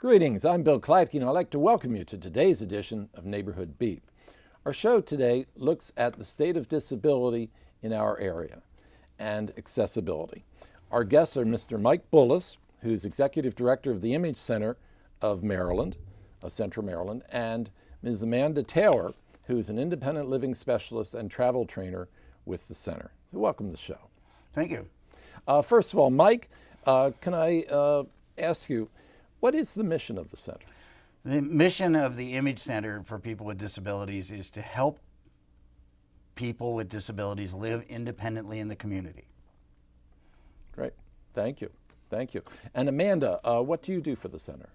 Greetings, I'm Bill Kleitke, and I'd like to welcome you to today's edition of Neighborhood Beat. Our show today looks at the state of disability in our area and accessibility. Our guests are Mr. Mike Bullis, who's Executive Director of the Image Center of Maryland, of Central Maryland, and Ms. Amanda Taylor, who's an independent living specialist and travel trainer with the center. So welcome to the show. Thank you. First of all, Mike, can I ask you, what is the mission of the center? The mission of the Image Center for people with disabilities is to help people with disabilities live independently in the community. Great. Thank you. Thank you. And Amanda, what do you do for the center?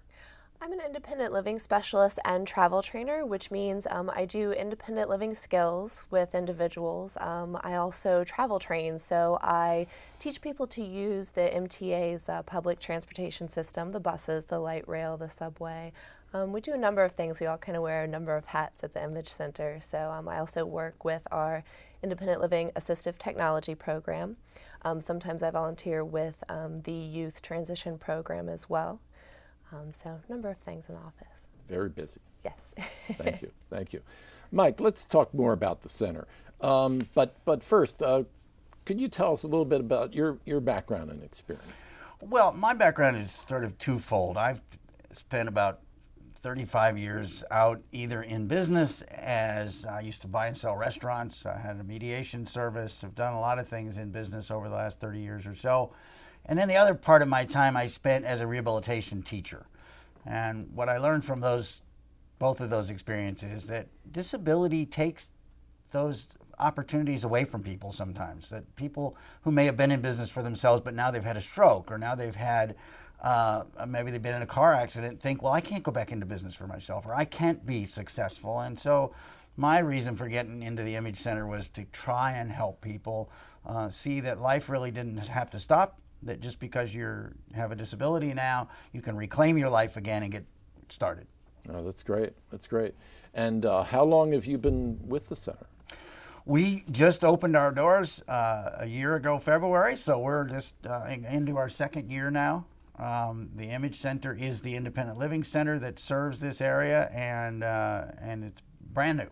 I'm an independent living specialist and travel trainer, which means I do independent living skills with individuals. I also travel train, so I teach people to use the MTA's public transportation system, the buses, the light rail, the subway. We do a number of things. We all kind of wear a number of hats at the Image Center. So I also work with our independent living assistive technology program. Sometimes I volunteer with the youth transition program as well. So a number of things in the office. Very busy. Yes. Thank you. Thank you. Mike, let's talk more about the center. But first, could you tell us a little bit about your background and experience? Well, my background is sort of twofold. I've spent about 35 years out either in business, as I used to buy and sell restaurants. I had a mediation service. I've done a lot of things in business over the last 30 years or so. And then the other part of my time I spent as a rehabilitation teacher. And what I learned from both of those experiences, that disability takes those opportunities away from people sometimes. That people who may have been in business for themselves, but now they've had a stroke, or now they've had, maybe they've been in a car accident, think, well, I can't go back into business for myself, or I can't be successful. And so my reason for getting into the Image Center was to try and help people see that life really didn't have to stop, that just because you have a disability now, you can reclaim your life again and get started. Oh, that's great. That's great. And how long have you been with the center? We just opened our doors a year ago, February, so we're just into our second year now. The Image Center is the independent living center that serves this area, and it's brand new.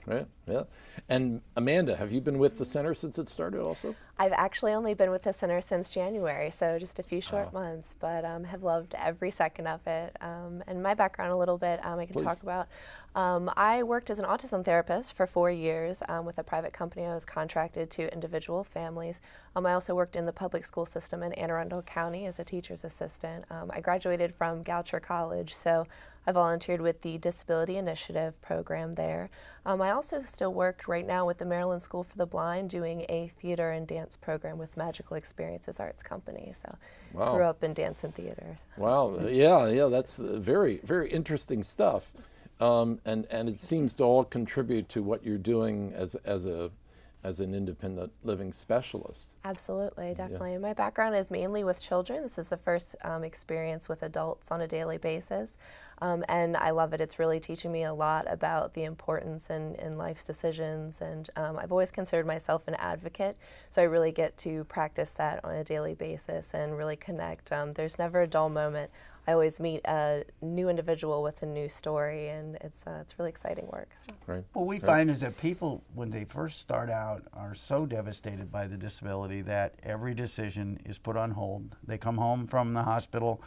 Right. Yeah. And Amanda, have you been with the center since it started also? I've actually only been with the center since January, so just a few short months, but have loved every second of it. And my background a little bit, I can Please. talk about. I worked as an autism therapist for 4 years with a private company. I was contracted to individual families. I also worked in the public school system in Anne Arundel County as a teacher's assistant. I graduated from Goucher College, so I volunteered with the Disability Initiative program there. I also still work right now with the Maryland School for the Blind doing a theater and dance program with Magical Experiences Arts Company. So Wow. grew up in dance and theater. So. Wow. Yeah, that's very, very interesting stuff. And it seems to all contribute to what you're doing as an independent living specialist. Absolutely, definitely. My background is mainly with children. This is the first experience with adults on a daily basis. And I love it. It's really teaching me a lot about the importance in life's decisions. And I've always considered myself an advocate, so I really get to practice that on a daily basis and really connect. There's never a dull moment. I always meet a new individual with a new story, and it's really exciting work. So. Right. What we find is that people, when they first start out, are so devastated by the disability that every decision is put on hold. They come home from the hospital,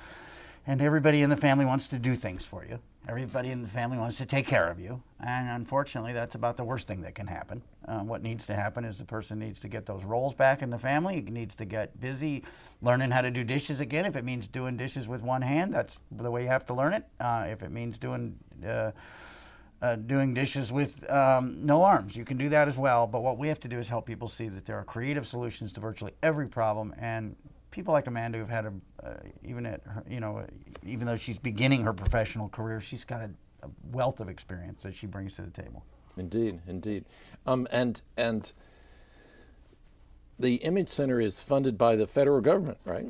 and everybody in the family wants to do things for you. Everybody in the family wants to take care of you, and unfortunately that's about the worst thing that can happen. What needs to happen is the person needs to get those roles back in the family. He needs to get busy learning how to do dishes again. If it means doing dishes with one hand, that's the way you have to learn it. If it means doing dishes with no arms, you can do that as well. But what we have to do is help people see that there are creative solutions to virtually every problem, and people like Amanda who've had even though she's beginning her professional career, she's got a wealth of experience that she brings to the table. Indeed, indeed. And the Image Center is funded by the federal government, right?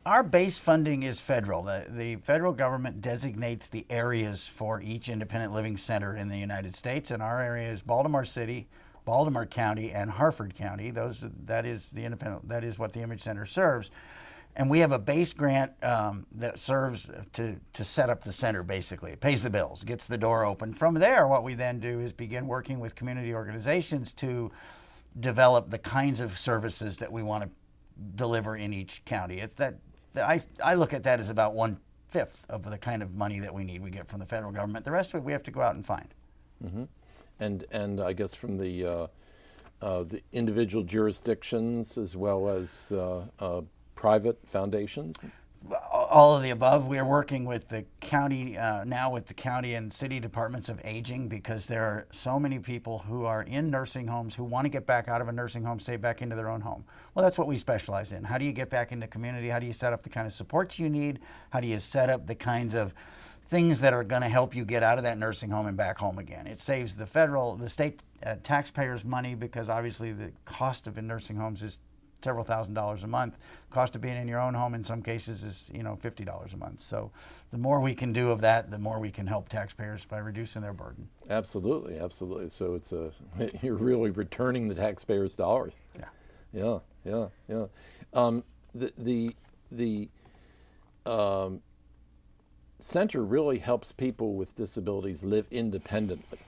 Our base funding is federal. The federal government designates the areas for each independent living center in the United States, and our area is Baltimore City, Baltimore County, and Harford County. That is what the Image Center serves. And we have a base grant that serves to set up the center, basically. It pays the bills, gets the door open. From there, what we then do is begin working with community organizations to develop the kinds of services that we want to deliver in each county. I look at that as about 1/5 of the kind of money that we need. We get from the federal government. The rest of it we have to go out and find. Mm-hmm. And I guess from the individual jurisdictions as well as private foundations? All of the above. We are working with the county now with the county and city departments of aging, because there are so many people who are in nursing homes who want to get back out of a nursing home, stay back into their own home. Well, that's what we specialize in. How do you get back into community? How do you set up the kind of supports you need? How do you set up the kinds of things that are going to help you get out of that nursing home and back home again? It saves the state taxpayers money, because obviously the cost of nursing homes is several $1,000s a month. Cost of being in your own home in some cases is $50 a month. So the more we can do of that, the more we can help taxpayers by reducing their burden. Absolutely, absolutely. So you're really returning the taxpayers' dollars. Yeah. Yeah. The center really helps people with disabilities live independently.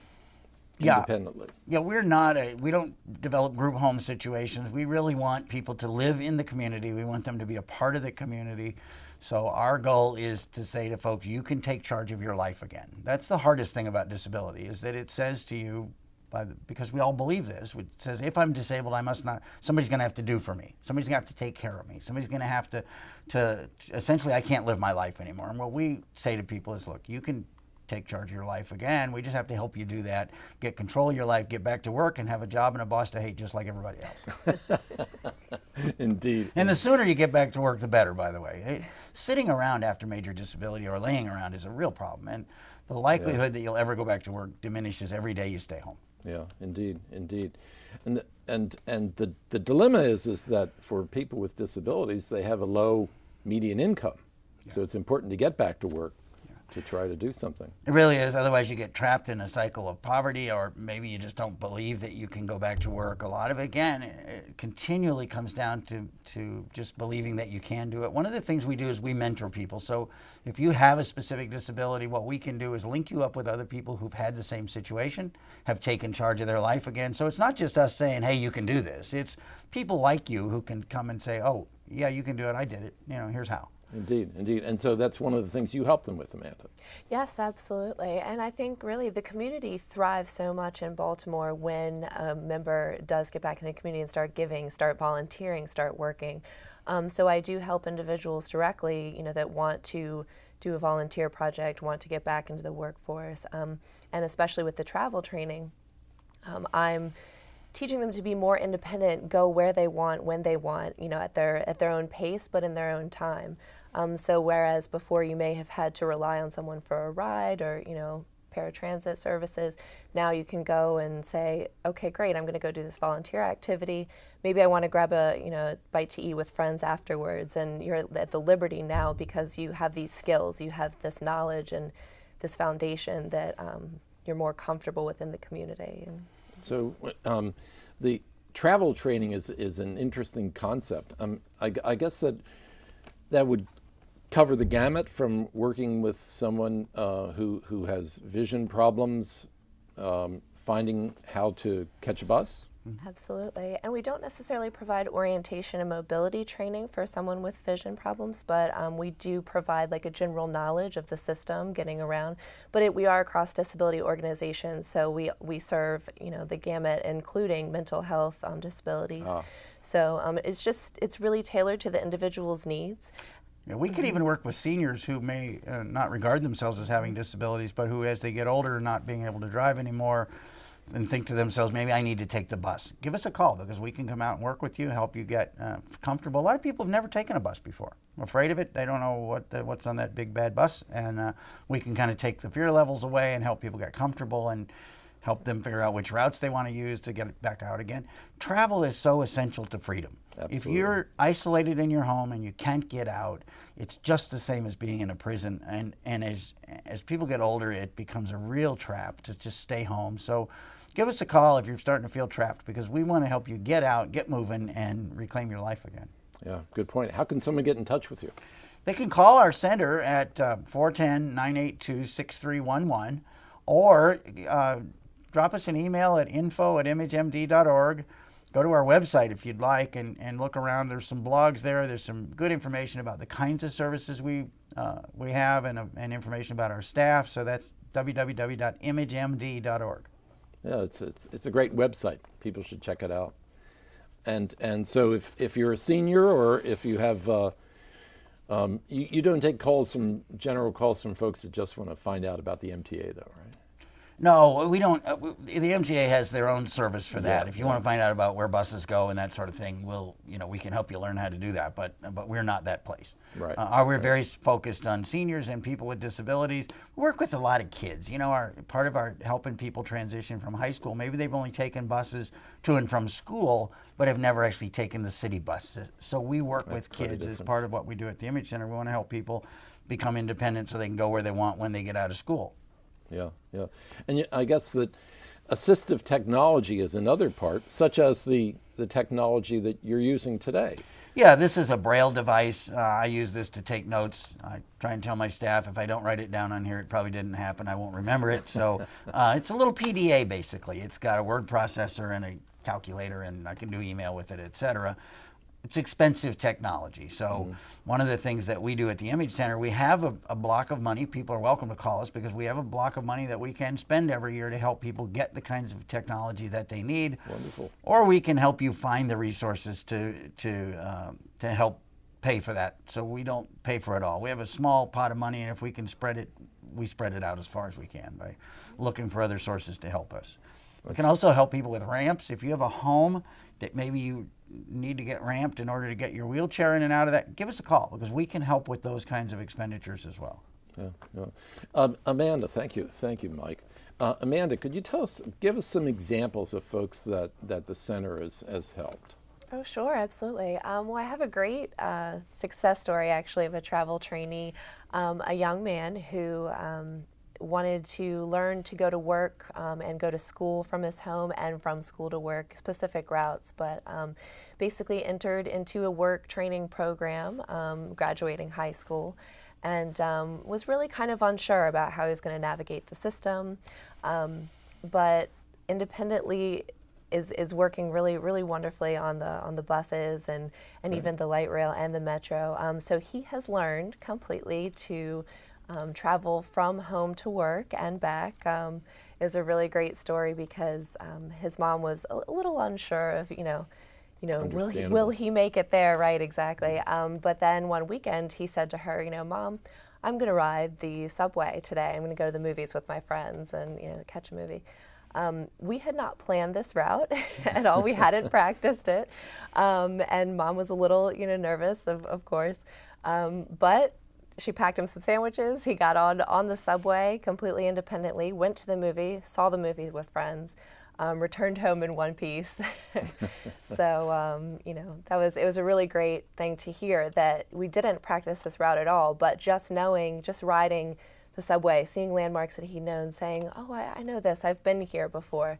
Yeah, we don't develop group home situations. We really want people to live in the community. We want them to be a part of the community. So our goal is to say to folks, you can take charge of your life again. That's the hardest thing about disability, is that it says to you, because we all believe this, it says if I'm disabled, somebody's going to have to do for me. Somebody's going to have to take care of me. Somebody's going to have to essentially, I can't live my life anymore. And what we say to people is, look, you can take charge of your life again. We just have to help you do that, get control of your life, get back to work, and have a job and a boss to hate just like everybody else. Indeed. And the sooner you get back to work, the better, by the way. Sitting around after major disability or laying around is a real problem, and the likelihood that you'll ever go back to work diminishes every day you stay home. Yeah, indeed. And the dilemma is that for people with disabilities, they have a low median income. Yeah. So it's important to get back to work, to try to do something. It really is. Otherwise, you get trapped in a cycle of poverty, or maybe you just don't believe that you can go back to work. A lot of it, again, it continually comes down to just believing that you can do it. One of the things we do is we mentor people. So if you have a specific disability, what we can do is link you up with other people who've had the same situation, have taken charge of their life again. So it's not just us saying, hey, you can do this. It's people like you who can come and say, oh, yeah, you can do it. I did it. Here's how. Indeed. And so that's one of the things you help them with, Amanda. Yes, absolutely. And I think really the community thrives so much in Baltimore when a member does get back in the community and start giving, start volunteering, start working. So I do help individuals directly, that want to do a volunteer project, want to get back into the workforce. And especially with the travel training, I'm teaching them to be more independent, go where they want, when they want, at their own pace, but in their own time. So whereas before you may have had to rely on someone for a ride or, paratransit services, now you can go and say, okay, great, I'm going to go do this volunteer activity. Maybe I want to grab a bite to eat with friends afterwards, and you're at the liberty now because you have these skills, you have this knowledge and this foundation that you're more comfortable within the community. So the travel training is an interesting concept. I guess that would cover the gamut from working with someone who has vision problems, finding how to catch a bus. Absolutely. And we don't necessarily provide orientation and mobility training for someone with vision problems, but we do provide like a general knowledge of the system, getting around. But we are a cross-disability organization, so we serve, the gamut, including mental health disabilities. So it's really tailored to the individual's needs. Yeah, we can even work with seniors who may not regard themselves as having disabilities, but who, as they get older, not being able to drive anymore, and think to themselves, maybe I need to take the bus. Give us a call, because we can come out and work with you, help you get comfortable. A lot of people have never taken a bus before. I'm afraid of it. They don't know what's on that big bad bus, and we can kind of take the fear levels away and help people get comfortable and help them figure out which routes they want to use to get back out again. Travel is so essential to freedom. Absolutely. If you're isolated in your home and you can't get out, it's just the same as being in a prison. And as people get older, it becomes a real trap to just stay home. So give us a call if you're starting to feel trapped, because we want to help you get out, get moving, and reclaim your life again. Yeah, good point. How can someone get in touch with you? They can call our center at 410-982-6311 or drop us an email at info@imagemd.org. Go to our website if you'd like and look around. There's some blogs there. There's some good information about the kinds of services we have and information about our staff. So that's www.imagemd.org. Yeah, it's a great website. People should check it out. And so if you're a senior or if you have, you don't take general calls from folks that just want to find out about the MTA though, right? No, we don't. The MTA has their own service for that. Yeah, If you want to find out about where buses go and that sort of thing, we can help you learn how to do that. But we're not that place. Right. We're very focused on seniors and people with disabilities. We work with a lot of kids. Part of our helping people transition from high school, maybe they've only taken buses to and from school, but have never actually taken the city bus. So we work with kids as part of what we do at the Image Center. We want to help people become independent so they can go where they want when they get out of school. Yeah, yeah. And I guess that assistive technology is another part, such as the technology that you're using today. Yeah, this is a Braille device. I use this to take notes. I try and tell my staff if I don't write it down on here, it probably didn't happen. I won't remember it. So it's a little PDA, basically. It's got a word processor and a calculator, and I can do email with it, etc. It's expensive technology. So one of the things that we do at the Image Center, we have a block of money. People are welcome to call us because we have a block of money that we can spend every year to help people get the kinds of technology that they need. Wonderful. Or we can help you find the resources to help pay for that. So we don't pay for it all. We have a small pot of money, and if we can spread it, we spread it out as far as we can by looking for other sources to help us. We can also help people with ramps. If you have a home that maybe you need to get ramped in order to get your wheelchair in and out of that, give us a call because we can help with those kinds of expenditures as well. Yeah, yeah. Amanda, thank you, Mike. Amanda, could you give us some examples of folks that the center has helped? Oh, sure, absolutely. Well, I have a great success story actually of a travel trainee, a young man who wanted to learn to go to work and go to school from his home and from school to work, specific routes, but basically entered into a work training program, graduating high school, and was really kind of unsure about how he was going to navigate the system, but independently is working really wonderfully on the buses and even the light rail and the metro. So he has learned completely to travel from home to work and back. It was a really great story because his mom was a little unsure of, will he make it there, right, exactly. But then one weekend he said to her, Mom, I'm going to ride the subway today. I'm going to go to the movies with my friends and catch a movie. We had not planned this route at all. We hadn't practiced it. And Mom was a little, nervous, of course. But she packed him some sandwiches. He got on the subway completely independently, went to the movie, saw the movie with friends, returned home in one piece. So, it was a really great thing to hear that we didn't practice this route at all, but just riding the subway, seeing landmarks that he'd known, saying, oh, I know this, I've been here before.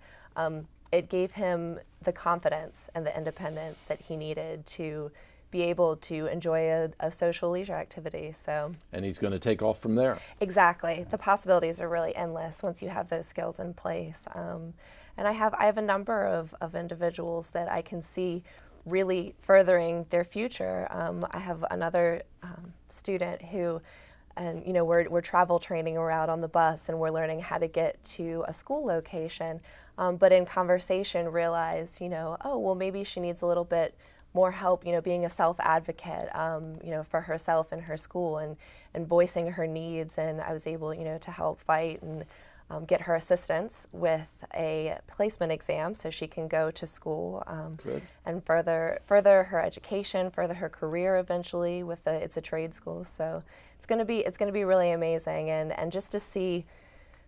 It gave him the confidence and the independence that he needed to be able to enjoy a social leisure activity. So. And he's going to take off from there. Exactly. The possibilities are really endless once you have those skills in place. And I have a number of individuals that I can see really furthering their future. I have another student who, we're travel training, we're out on the bus and we're learning how to get to a school location, but in conversation realized, maybe she needs a little bit more help, being a self-advocate, for herself and her school and voicing her needs. And I was able, to help fight and get her assistance with a placement exam so she can go to school and further her education, further her career eventually it's a trade school. So it's going to be really amazing. And just to see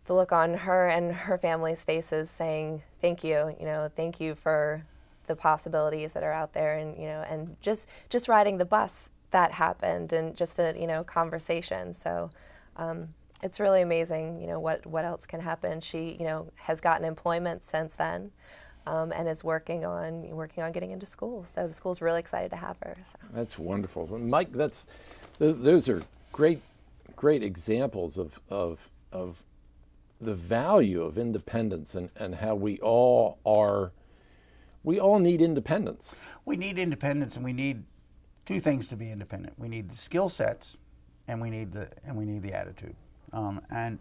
the look on her and her family's faces saying, thank you for the possibilities that are out there, and just riding the bus that happened, and just a conversation. So it's really amazing, what else can happen. She has gotten employment since then, and is working on getting into school. So the school's really excited to have her. So. That's wonderful. Mike, those are great examples of the value of independence and how we all need independence. We need independence, and we need two things to be independent. We need the skill sets, and we need the attitude, and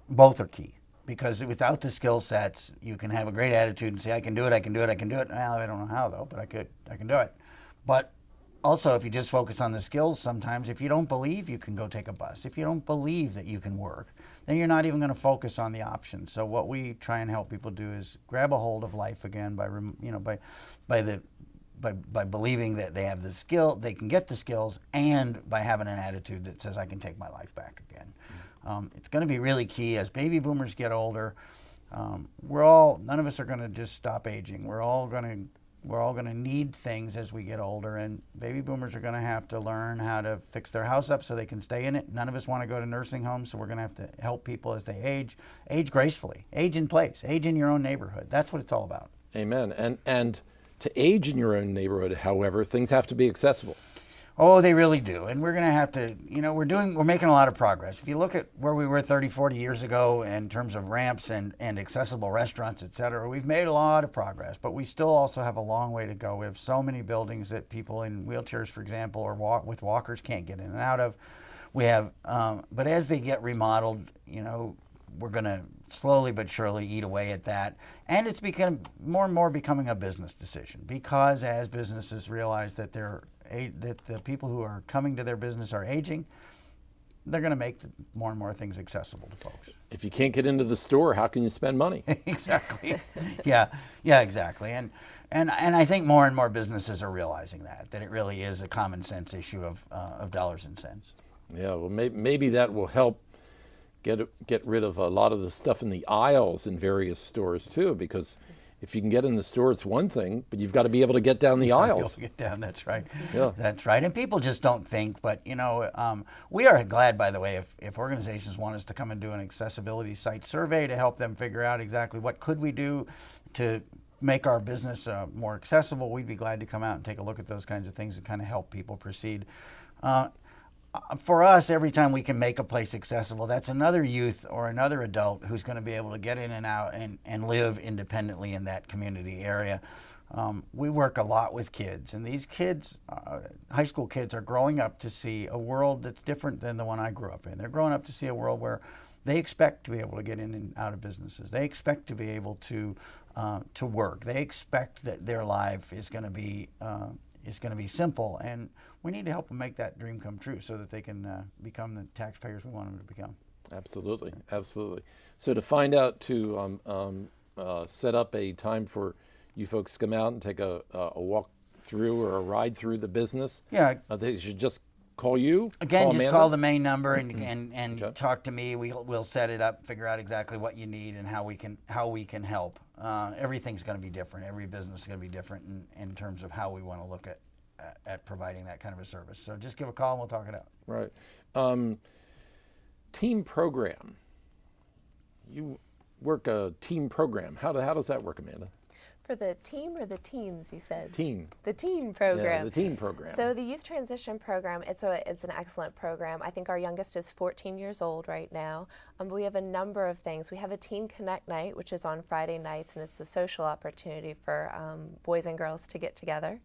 both are key. Because without the skill sets, you can have a great attitude and say, I can do it, I can do it, I can do it. Well, I don't know how though, but I can do it. But also, if you just focus on the skills, sometimes if you don't believe you can go take a bus, if you don't believe that you can work, then you're not even going to focus on the options. So what we try and help people do is grab a hold of life again by believing that they have the skill, they can get the skills, and by having an attitude that says, I can take my life back again. It's going to be really key as baby boomers get older. None of us are going to just stop aging. We're all going to need things as we get older, and baby boomers are going to have to learn how to fix their house up so they can stay in it. None of us want to go to nursing homes, so we're going to have to help people as they age gracefully, age in place, age in your own neighborhood. That's what it's all about. Amen. And to age in your own neighborhood, however, things have to be accessible. Oh, they really do. And we're going to have to, we're making a lot of progress. If you look at where we were 30, 40 years ago in terms of ramps and accessible restaurants, et cetera, we've made a lot of progress, but we still also have a long way to go. We have so many buildings that people in wheelchairs, for example, or with walkers can't get in and out of. We have, but as they get remodeled, we're going to slowly but surely eat away at that. And it's become more and more becoming a business decision, because as businesses realize that the people who are coming to their business are aging, they're going to make more and more things accessible to folks. If you can't get into the store, how can you spend money? Exactly. Yeah, exactly. And I think more and more businesses are realizing that it really is a common sense issue of dollars and cents. Yeah, well, maybe that will help get rid of a lot of the stuff in the aisles in various stores too, because if you can get in the store, it's one thing, but you've got to be able to get down the aisles. Get down, that's right. Yeah. That's right. And people just don't think, but we are glad, by the way, if organizations want us to come and do an accessibility site survey to help them figure out exactly what could we do to make our business more accessible, we'd be glad to come out and take a look at those kinds of things and kind of help people proceed. For us, every time we can make a place accessible, that's another youth or another adult who's going to be able to get in and out and live independently in that community area. We work a lot with kids, and these kids, high school kids, are growing up to see a world that's different than the one I grew up in. They're growing up to see a world where they expect to be able to get in and out of businesses. They expect to be able to work. They expect that their life is going to be simple, and we need to help them make that dream come true so that they can become the taxpayers we want them to become. Absolutely, absolutely. So to find out, to set up a time for you folks to come out and take a walk through or a ride through the business, they should just call you? Again, just call the main number and Okay. talk to me. We'll set it up, figure out exactly what you need and how we can help. Everything's going to be different. Every business is going to be different in terms of how we want to look at providing that kind of a service. So just give a call and we'll talk it out. Right. Team program. You work a team program. How does that work, Amanda? For the team or the teens, you said? Teen. The teen program. Yeah, the teen program. So the Youth Transition Program, it's an excellent program. I think our youngest is 14 years old right now. But we have a number of things. We have a Teen Connect Night, which is on Friday nights, and it's a social opportunity for boys and girls to get together.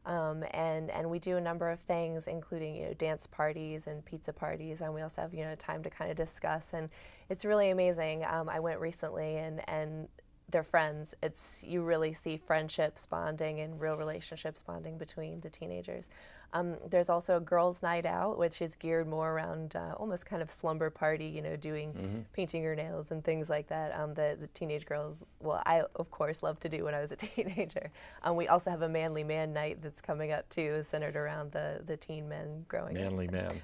And we do a number of things, including dance parties and pizza parties, and we also have time to kind of discuss, and it's really amazing. I went recently, and they're friends. You really see friendships bonding and real relationships bonding between the teenagers. There's also a girls' night out, which is geared more around almost kind of slumber party, doing painting your nails and things like that. The teenage girls, I of course loved to do when I was a teenager. We also have a manly man night that's coming up too, centered around the teen men growing up.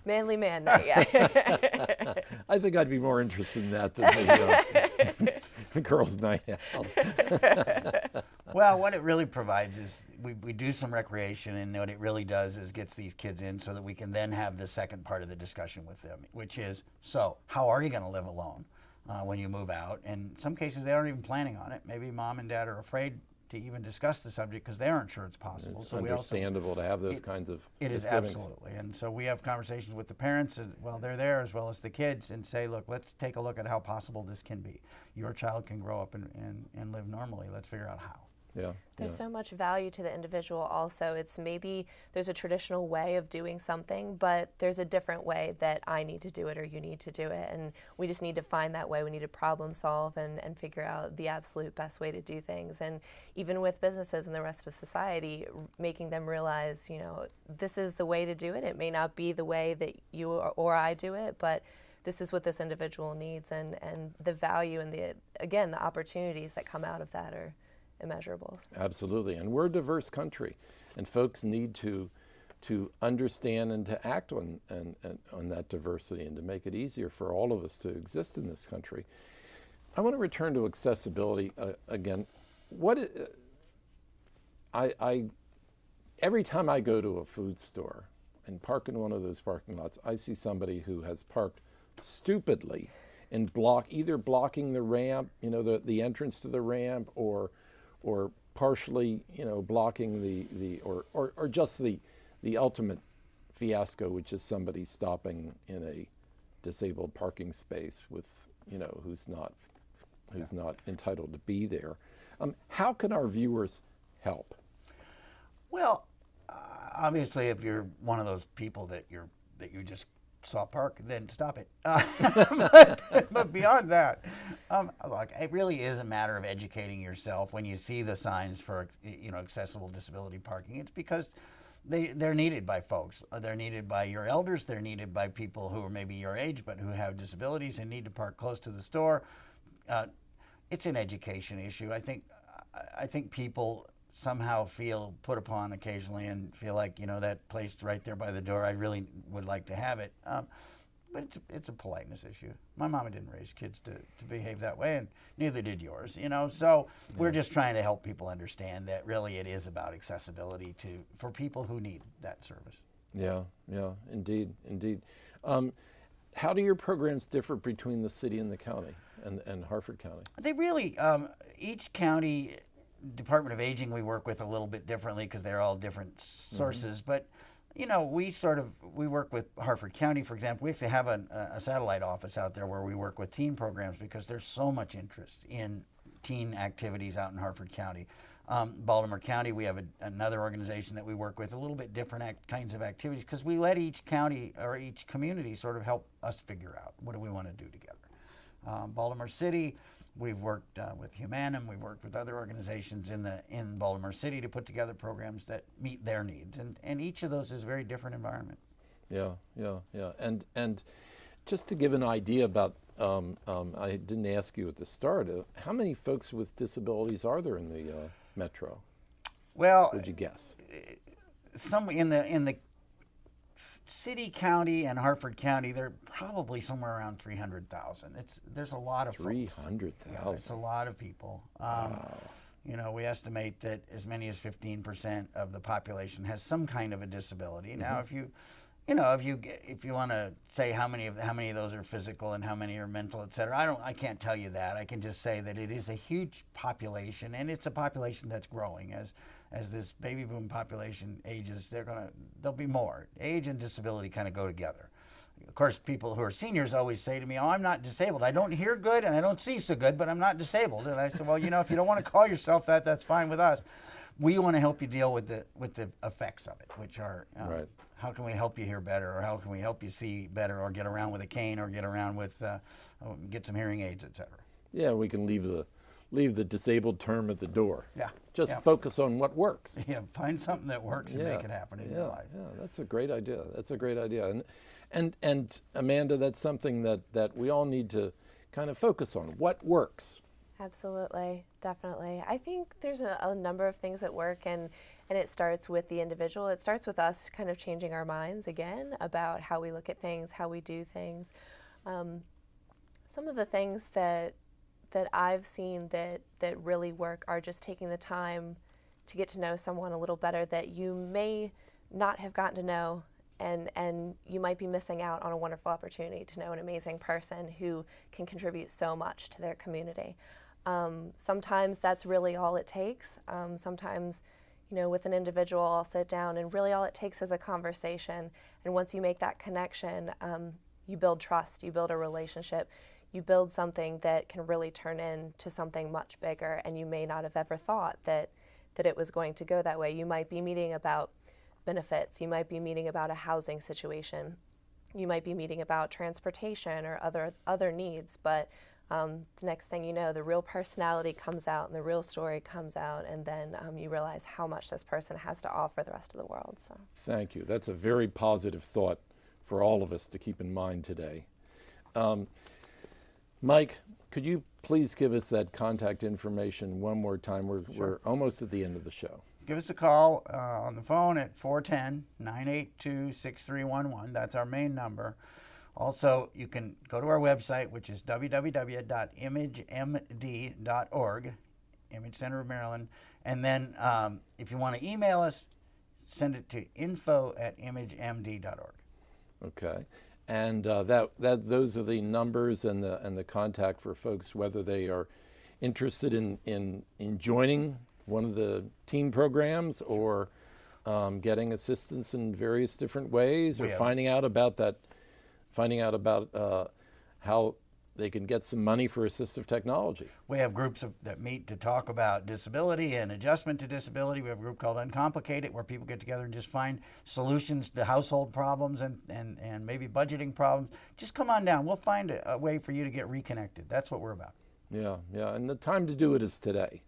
Manly man night, yeah. I think I'd be more interested in that than the girls' night out. Well, what it really provides is we do some recreation, and what it really does is gets these kids in so that we can then have the second part of the discussion with them, which is, so how are you going to live alone? when you move out. And in some cases, they aren't even planning on it. Maybe mom and dad are afraid to even discuss the subject because they aren't sure it's possible. It's so understandable to have those kinds of It is misgivings. absolutely. And so we have conversations with the parents while they're there, as well as the kids, and say, look, let's take a look at how possible this can be. Your child can grow up and live normally. Let's figure out how. Yeah. There's so much value to the individual also. It's maybe there's a traditional way of doing something, but there's a different way that I need to do it or you need to do it. And we just need to find that way. We need to problem solve and figure out the absolute best way to do things. And even with businesses and the rest of society, making them realize, this is the way to do it. It may not be the way that you or I do it, but this is what this individual needs. And the value and the opportunities that come out of that are immeasurables. Absolutely, and we're a diverse country, and folks need to understand and to act on that diversity and to make it easier for all of us to exist in this country. I want to return to accessibility again. Every time I go to a food store and park in one of those parking lots, I see somebody who has parked stupidly and either blocking the ramp, the entrance to the ramp, or partially, blocking or just the ultimate fiasco, which is somebody stopping in a disabled parking space with, who's not entitled to be there. How can our viewers help? Well, obviously, if you're one of those people that you just saw park, then stop it. But beyond that, look, it really is a matter of educating yourself when you see the signs for accessible disability parking. It's because they're needed by folks. They're needed by your elders. They're needed by people who are maybe your age but who have disabilities and need to park close to the store. It's an education issue. I think people somehow feel put upon occasionally and feel like, that place right there by the door, I really would like to have it. But it's a politeness issue. My mama didn't raise kids to behave that way, and neither did yours, So we're just trying to help people understand that really it is about accessibility for people who need that service. Yeah, indeed. How do your programs differ between the city and the county and Harford County? They really, each county Department of Aging we work with a little bit differently because they're all different sources. But we work with Harford County, for example. We actually have a satellite office out there where we work with teen programs because there's so much interest in teen activities out in Harford County. Baltimore County, we have another organization that we work with, a little bit different kinds of activities because we let each county or each community sort of help us figure out what do we want to do together. Baltimore City, we've worked with Humanum, we've worked with other organizations in Baltimore City to put together programs that meet their needs, and each of those is a very different environment. Yeah. And just to give an idea about, I didn't ask you at the start, how many folks with disabilities are there in the metro? Well, what would you guess? Some in the city, county, and Harford County, they're probably somewhere around 300,000. There's a lot of 300,000. Yeah, it's a lot of people. Wow. We estimate that as many as 15% of the population has some kind of a disability. Now, if you want to say how many of those are physical and how many are mental, et cetera, I can't tell you that. I can just say that it is a huge population, and it's a population that's growing as this baby boom population ages. There'll be more. Age and disability kind of go together. Of course, people who are seniors always say to me, "Oh, I'm not disabled. I don't hear good and I don't see so good, but I'm not disabled." And I said, "Well, if you don't want to call yourself that, that's fine with us. We want to help you deal with the effects of it, which are right. How can we help you hear better, or how can we help you see better, or get around with a cane, or get around with get some hearing aids, et cetera." Yeah, we can leave the disabled term at the door. Yeah. Just focus on what works. Yeah, find something that works and make it happen in your life. Yeah, that's a great idea. And Amanda, that's something that we all need to kind of focus on. What works? Absolutely, definitely. I think there's a number of things that work, and it starts with the individual. It starts with us kind of changing our minds again about how we look at things, how we do things. Some of the things that I've seen that really work are just taking the time to get to know someone a little better that you may not have gotten to know and you might be missing out on a wonderful opportunity to know an amazing person who can contribute so much to their community. Sometimes that's really all it takes. Sometimes, with an individual, I'll sit down and really all it takes is a conversation. And once you make that connection, you build trust, you build a relationship, you build something that can really turn into something much bigger. And you may not have ever thought that it was going to go that way. You might be meeting about benefits, you might be meeting about a housing situation, you might be meeting about transportation or other needs, but the next thing you know, the real personality comes out and the real story comes out, and then you realize how much this person has to offer the rest of the world. So. Thank you. That's a very positive thought for all of us to keep in mind today. Mike, could you please give us that contact information one more time? We're almost at the end of the show. Give us a call on the phone at 410-982-6311. That's our main number. Also, you can go to our website, which is www.imagemd.org, Image Center of Maryland. And then if you want to email us, send it to info@imagemd.org. Okay. And those are the numbers and the contact for folks, whether they are interested in joining one of the team programs or getting assistance in various different ways, or finding out about how they can get some money for assistive technology. We have groups that meet to talk about disability and adjustment to disability. We have a group called Uncomplicated, where people get together and just find solutions to household problems and maybe budgeting problems. Just come on down. We'll find a way for you to get reconnected. That's what we're about. Yeah, and the time to do it is today.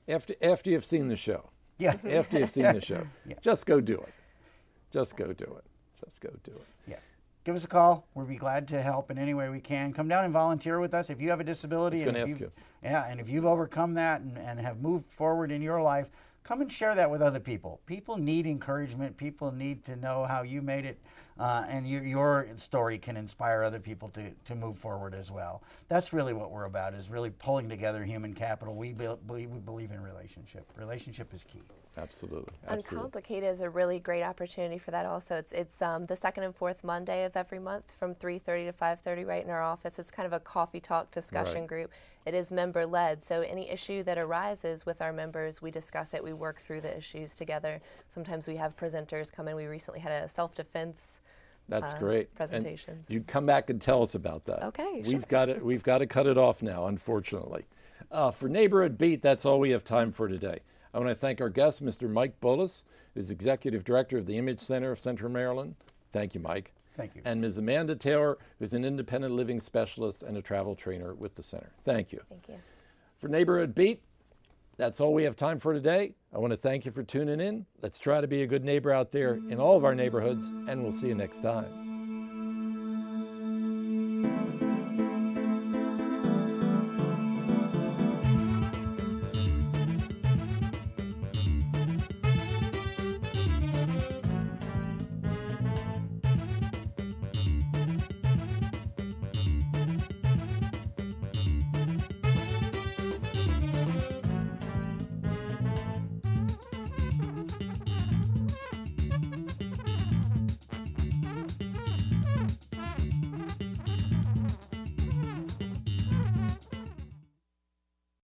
After you've seen the show. Yeah. After you've seen the show. Yeah. Just go do it. Just go do it. Yeah. Give us a call. We'll be glad to help in any way we can. Come down and volunteer with us if you have a disability. I was going to ask you. Yeah, and if you've overcome that and have moved forward in your life, come and share that with other people. People need encouragement. People need to know how you made it, and your story can inspire other people to move forward as well. That's really what we're about, is really pulling together human capital. We believe in relationship. Relationship is key. Absolutely. Uncomplicated is a really great opportunity for that also. It's the second and fourth Monday of every month from 3:30 to 5:30 right in our office. It's kind of a coffee talk discussion group. It is member-led, so any issue that arises with our members, we discuss it, we work through the issues together. Sometimes we have presenters come in. We recently had a self-defense That's great. presentation. And you come back and tell us about that. Okay, We've got to cut it off now, unfortunately. For Neighborhood Beat, that's all we have time for today. I want to thank our guest, Mr. Mike Bullis, who's Executive Director of the Image Center of Central Maryland. Thank you, Mike. Thank you. And Ms. Amanda Taylor, who's an independent living specialist and a travel trainer with the center. Thank you. Thank you. For Neighborhood Beat, that's all we have time for today. I want to thank you for tuning in. Let's try to be a good neighbor out there in all of our neighborhoods, and we'll see you next time.